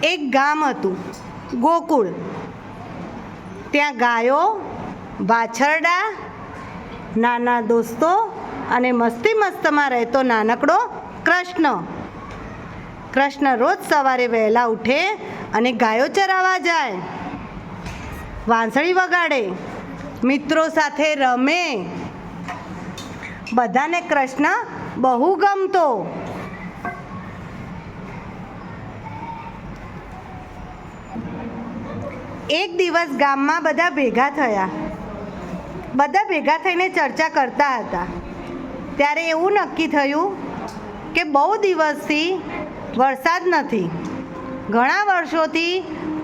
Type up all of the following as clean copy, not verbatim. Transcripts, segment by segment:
એક ગામ હતું ગોકુળ. ત્યાં ગાયો, વાછરડા, નાના દોસ્તો અને મસ્તી મસ્તમાં રહેતો નાનકડો કૃષ્ણ. કૃષ્ણ રોજ સવારે વહેલા ઉઠે અને ગાયો ચરાવવા જાય, વાંસળી વગાડે, મિત્રો સાથે રમે. બધાને કૃષ્ણ બહુ ગમતો. એક દિવસ ગામમાં બધા ભેગા થયા. બધા ભેગા થઈને ચર્ચા કરતા હતા. ત્યારે એવું નક્કી થયું કે બહુ દિવસથી વરસાદ નથી. ઘણા વર્ષોથી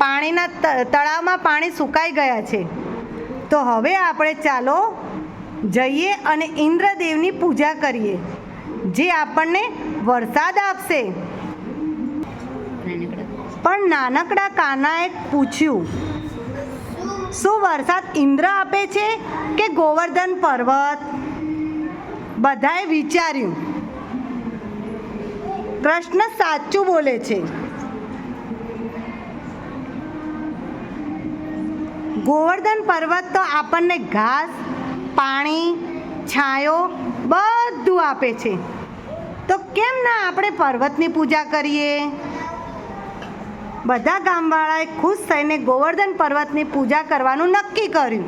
પાણીના તળાવમાં પાણી સુકાઈ ગયા છે. તો હવે આપણે ચાલો જઈએ અને ઇન્દ્રદેવની પૂજા કરીએ, જે આપણને વરસાદ આપશે. પણ નાનકડા કાનાએ પૂછ્યું, શું વરસાદ ઇન્દ્ર આપે છે કે ગોવર્ધન પર્વત? બધાએ વિચાર્યું. કૃષ્ણ સાચું બોલે છે. ગોવર્ધન પર્વત તો આપણને ઘાસ, પાણી, છાંયો બધું આપે છે. તો કેમ ના આપણે પર્વતની પૂજા કરીએ? બધા ગામવાળાએ ખુશ થઈને ગોવર્ધન પર્વતની પૂજા કરવાનું નક્કી કર્યું.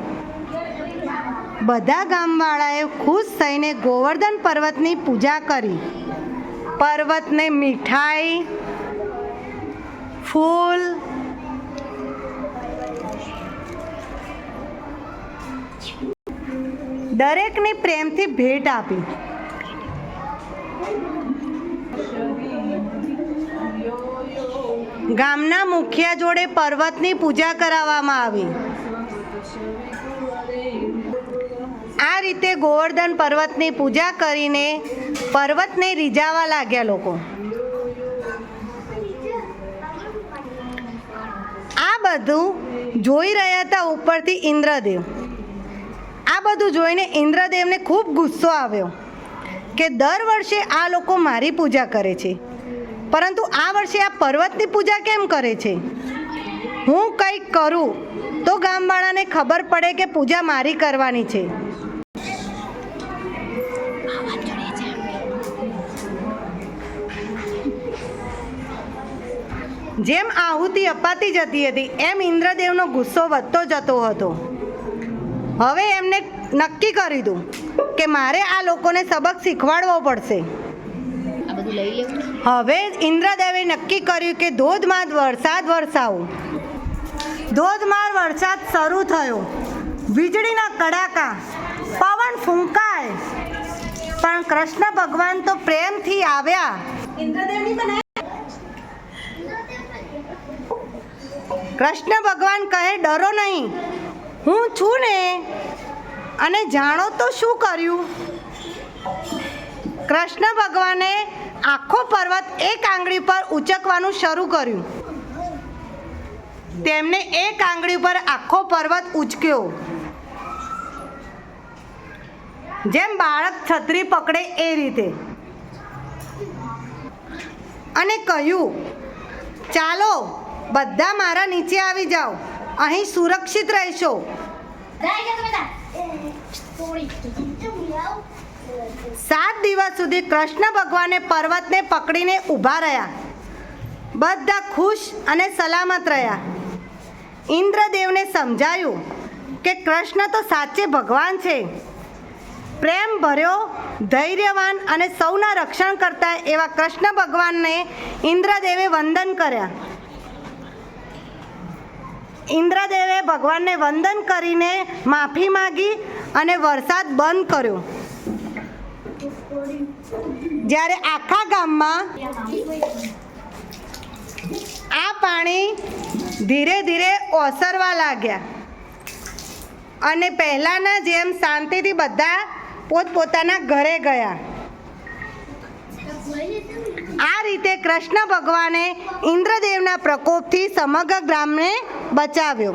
બધા ગામવાળાએ ખુશ થઈને ગોવર્ધન પર્વતની પૂજા કરી. પર્વતને મીઠાઈ, ફૂલ, દરેકને પ્રેમથી ભેટ આપી. ગામના મુખિયા જોડે પર્વતની પૂજા કરાવવામાં આવી. આ રીતે ગોવર્ધન પર્વતની પૂજા કરીને પર્વતને રીઝાવા લાગ્યા લોકો. આ બધું જોઈ રહ્યા હતા ઉપરથી ઇન્દ્રદેવ. આ બધું જોઈને ઇન્દ્રદેવને ખૂબ ગુસ્સો આવ્યો કે દર વર્ષે આ લોકો મારી પૂજા કરે છે, પરંતુ આ વર્ષે આ પર્વતની પૂજા કેમ કરે છે? હું કંઈક કરું તો ગામવાળાને ખબર પડે કે પૂજા મારી કરવાની છે. જેમ આહુતિ અપાતી જતી હતી એમ ઇન્દ્રદેવનો ગુસ્સો વધતો જતો હતો. હવે એમને નક્કી કરી દીધું કે મારે આ લોકોને સબક શીખવાડવો પડશે. હવે ઇન્દ્રદેવે નક્કી કર્યું કે ધોધમાર વરસાદ વરસાવું. ધોધમાર વરસાદ શરૂ થયો. વીજળીના કડાકા, પવન ફૂંકાય. પણ કૃષ્ણ ભગવાન તો પ્રેમથી આવ્યા. કૃષ્ણ ભગવાન કહે, ડરો નહીં, હું છું ને. અને જાણો તો શું કર્યું? કૃષ્ણ ભગવાને આખો પર્વત એક આંગળી પર ઉંચકવાનું શરૂ કર્યું. તેમને એક આંગળી પર આખો પર્વત ઉંચક્યો. જેમ બાળક છત્રી પકડે એ રીતે. અને કહ્યું, ચાલો બધા મારા નીચે આવી જાઓ, અહીં સુરક્ષિત રહેશો. 7 દિવસ સુધી કૃષ્ણ ભગવાને પર્વતને પકડીને ઊભા રહ્યા. બધા ખુશ અને સલામત રહ્યા. ઇન્દ્રદેવને સમજાયું કે કૃષ્ણ તો સાચે ભગવાન છે. પ્રેમ ભર્યો, ધૈર્યવાન અને સૌના રક્ષણ કરતા એવા કૃષ્ણ ભગવાનને ઇન્દ્રદેવે વંદન કર્યા. ઇન્દ્રદેવે ભગવાનને વંદન કરીને માફી માગી અને વરસાદ બંધ કર્યો. જ્યારે આખા ગામમાં આ પાણી ધીરે ધીરે ઓસરવા લાગ્યા અને પહેલાંના જેમ શાંતિથી બધા પોતપોતાના ઘરે ગયા. આ રીતે કૃષ્ણ ભગવાને ઇન્દ્રદેવના પ્રકોપથી સમગ્ર ગામને બચાવ્યો.